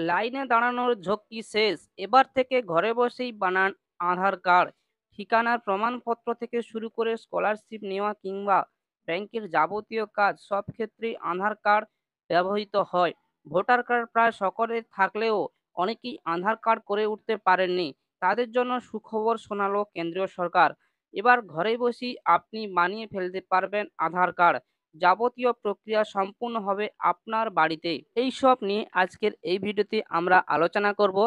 লাইনে দাঁড়ানোর ঝক্কি শেষ। এবার থেকে ঘরে বসেই বানান আধার কার্ড। ঠিকানার প্রমাণপত্র থেকে শুরু করে স্কলারশিপ নেওয়া কিংবা ব্যাংকের যাবতীয় কাজ সব ক্ষেত্রেই আধার কার্ড ব্যবহৃত হয়। ভোটার কার্ড প্রায় সকলের থাকলেও অনেকেই আধার কার্ড করে উঠতে পারেননি। তাদের জন্য সুখবর শোনালো কেন্দ্রীয় সরকার। এবার ঘরে বসেই আপনি বানিয়ে ফেলতে পারবেন আধার কার্ড। যাবতীয় প্রক্রিয়া সম্পূর্ণ হবে আপনার বাড়িতে। এই সব নিয়ে আজকের এই ভিডিওতে আমরা আলোচনা করব।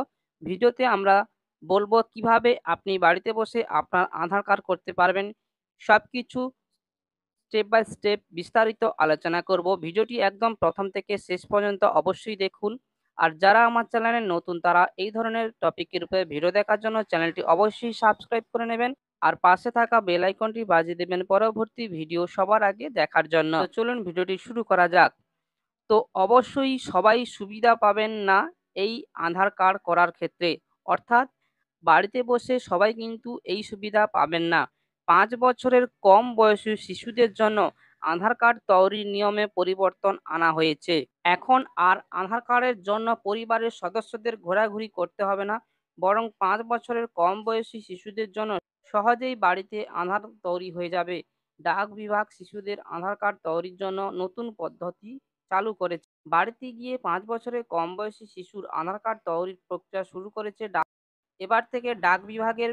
ভিডিওতে আমরা বলবো কিভাবে আপনি বাড়িতে বসে আপনার আধার কার্ড করতে পারবেন। সবকিছু স্টেপ বাই স্টেপ বিস্তারিত আলোচনা করব। ভিডিওটি একদম প্রথম থেকে শেষ পর্যন্ত অবশ্যই দেখুন। আর যারা আমার চ্যানেলে নতুন তারা এই ধরনের টপিকের উপরে ভিডিও দেখার জন্য চ্যানেলটি অবশ্যই সাবস্ক্রাইব করে নেবেন আর পাশে থাকা বেল আইকনটি বাজিয়ে দেবেন পরবর্তী ভিডিও সবার আগে দেখার জন্য। তো চলুন ভিডিওটি শুরু করা যাক। তো অবশ্যই সবাই সুবিধা পাবেন না এই আধার কার্ড করার ক্ষেত্রে, অর্থাৎ বাড়িতে বসে সবাই কিন্তু এই সুবিধা পাবেন না। 5 বছরের কম বয়সী শিশুদের জন্য আধার কার্ড তৈরির নিয়মে পরিবর্তন আনা হয়েছে। এখন আর আধার কার্ডের জন্য পরিবারের সদস্যদের ঘোরাঘুরি করতে হবে না, বরং 5 বছরের কম বয়সী শিশুদের জন্য সহজেই বাড়িতে আধার তৈরি হয়ে যাবে। ডাক বিভাগ শিশুদের আধার কার্ড তৈরির জন্য নতুন পদ্ধতি চালু করেছে। বাড়িতে গিয়ে 5 বছরের কম বয়সী শিশুর আধার কার্ড তৈরির প্রক্রিয়া শুরু করেছে। এবার থেকে ডাক বিভাগের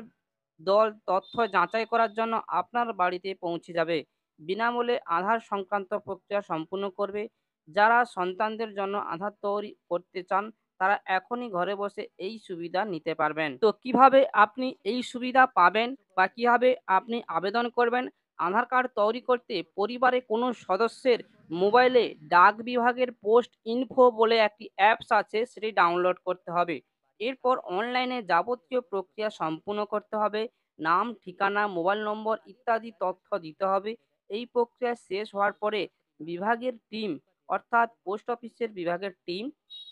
দল তথ্য যাচাই করার জন্য আপনার বাড়িতে পৌঁছে যাবে। বিনামূল্যে আধার সংক্রান্ত প্রক্রিয়া সম্পূর্ণ করবে। যারা সন্তানদের জন্য আধার তৈরি করতে চান তারা এখনই ঘরে বসে এই সুবিধা নিতে পারবেন। তো কিভাবে আপনি এই সুবিধা পাবেন বা কিভাবে আপনি আবেদন করবেন? আধার কার্ড তৈরি করতে পরিবারে কোনো সদস্যের মোবাইলে ডাক বিভাগের পোস্ট ইনফো বলে একটি অ্যাপস আছে, সেটি ডাউনলোড করতে হবে। এরপর অনলাইনে যাবতীয় প্রক্রিয়া সম্পূর্ণ করতে হবে। নাম, ঠিকানা, মোবাইল নম্বর ইত্যাদি তথ্য দিতে হবে। এই প্রক্রিয়া শেষ হওয়ার পরে বিভাগের টিম, অর্থাৎ পোস্ট অফিসের বিভাগের টিম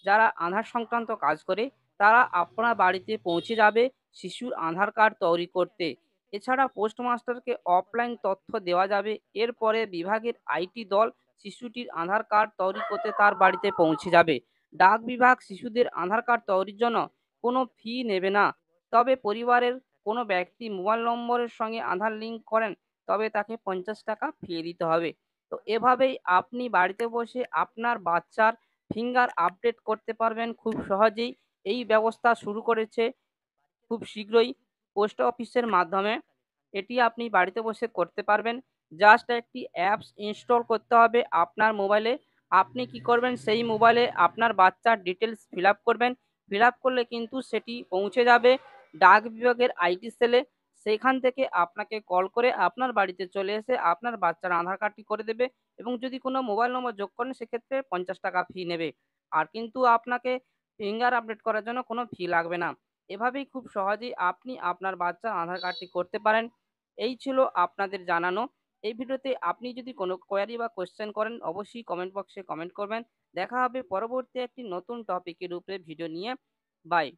যারা আধার সংক্রান্ত কাজ করে তারা আপনার বাড়িতে পৌঁছে যাবে শিশুর আধার কার্ড তৈরি করতে। এছাড়া পোস্টমাস্টারকে অফলাইন তথ্য দেওয়া যাবে। এরপরে বিভাগের আইটি দল শিশুটির আধার কার্ড তৈরি করতে তার বাড়িতে পৌঁছে যাবে। ডাক বিভাগ শিশুদের আধার কার্ড তৈরির জন্য কোনো ফি নেবে না। তবে পরিবারের কোনো ব্যক্তি মোবাইল নম্বরের সঙ্গে আধার লিঙ্ক করেন তবে তাকে 50 টাকা ফি দিতে হবে। তো এভাবেই আপনি বাড়িতে বসে আপনার বাচ্চার ফিঙ্গার আপডেট করতে পারবেন খুব সহজেই। এই ব্যবস্থা শুরু করেছে খুব শীঘ্রই পোস্ট অফিসের মাধ্যমে। এটি আপনি বাড়িতে বসে করতে পারবেন। জাস্ট একটি অ্যাপস ইনস্টল করতে হবে আপনার মোবাইলে। আপনি কি করবেন, সেই মোবাইলে আপনার বাচ্চার ডিটেলস ফিল আপ করবেন। ফিল আপ করলে কিন্তু সেটি পৌঁছে যাবে ডাক বিভাগের আইটি সেলে। সেখান থেকে আপনাকে কল করে আপনার বাড়িতে চলে এসে আপনার বাচ্চার আধার কার্ডটি করে দেবে। এবং যদি কোনো মোবাইল নম্বর যোগ করেন সেক্ষেত্রে 50 টাকা ফি নেবে। আর কিন্তু আপনাকে ফিঙ্গার আপডেট করার জন্য কোনো ফি লাগবে না। এভাবেই খুব সহজেই আপনি আপনার বাচ্চার আধার কার্ডটি করতে পারেন। এই ছিল আপনাদের জানানো। এই ভিডিওতে আপনি যদি কোনো কোয়েরি বা কোয়েশ্চেন করেন অবশ্যই কমেন্ট বক্সে কমেন্ট করবেন। দেখা হবে পরবর্তী একটি নতুন টপিকের উপরে ভিডিও নিয়ে। বাই।